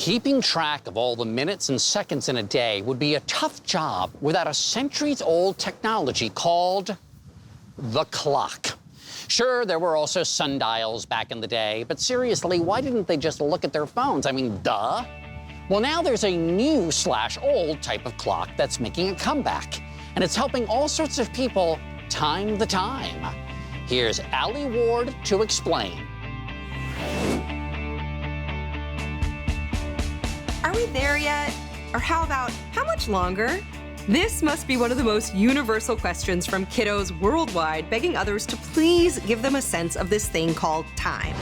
Keeping track of all the minutes and seconds in a day would be a tough job without a centuries-old technology called the clock. Sure, there were also sundials back in the day, but seriously, why didn't they just look at their phones? I mean, duh. Well, now there's a new/old type of clock that's making a comeback, and it's helping all sorts of people time the time. Here's Alie Ward to explain. Are we there yet? Or how about, how much longer? This must be one of the most universal questions from kiddos worldwide, begging others to please give them a sense of this thing called time.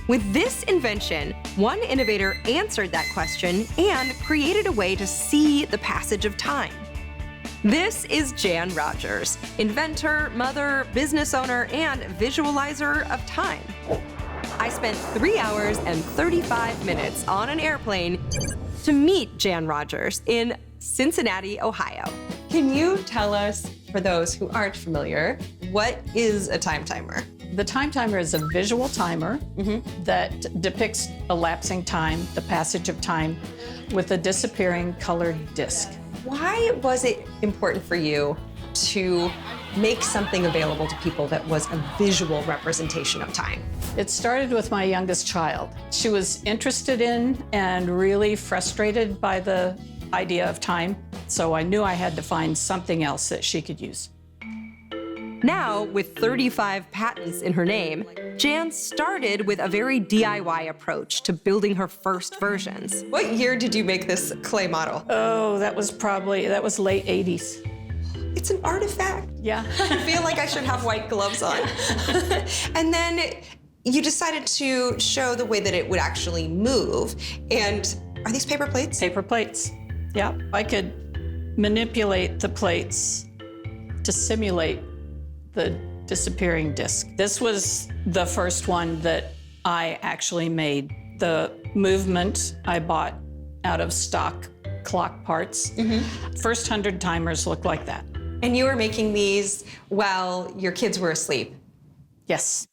With this invention, one innovator answered that question and created a way to see the passage of time. This is Jan Rogers, inventor, mother, business owner, and visualizer of time. I spent 3 hours and 35 minutes on an airplane to meet Jan Rogers in Cincinnati, Ohio. Can you tell us, for those who aren't familiar, what is a time timer? The time timer is a visual timer that depicts elapsing time, the passage of time, with a disappearing colored disc. Why was it important for you to make something available to people that was a visual representation of time? It started with my youngest child. She was interested in and really frustrated by the idea of time, so I knew I had to find something else that she could use. Now, with 35 patents in her name, Jan started with a very DIY approach to building her first versions. What year did you make this clay model? Oh, that was late 80s. It's an artifact. Yeah. I feel like I should have white gloves on. And then you decided to show the way that it would actually move. And are these paper plates? Paper plates. Yeah. I could manipulate the plates to simulate the disappearing disc. This was the first one that I actually made. The movement I bought out of stock clock parts. First 100 timers look like that. And you were making these while your kids were asleep? Yes.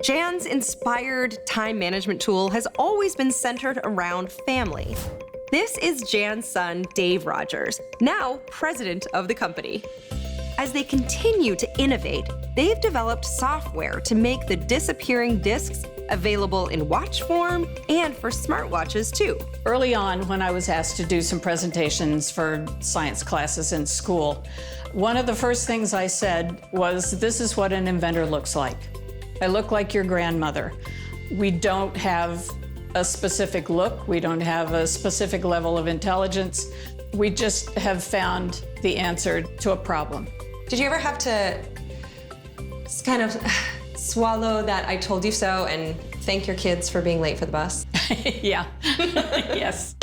Jan's inspired time management tool has always been centered around family. This is Jan's son, Dave Rogers, now president of the company. As they continue to innovate, they've developed software to make the disappearing discs available in watch form and for smartwatches too. Early on, when I was asked to do some presentations for science classes in school, one of the first things I said was, this is what an inventor looks like. I look like your grandmother. We don't have a specific look. We don't have a specific level of intelligence. We just have found the answer to a problem. Did you ever have to just kind of swallow that I told you so and thank your kids for being late for the bus? Yeah, yes.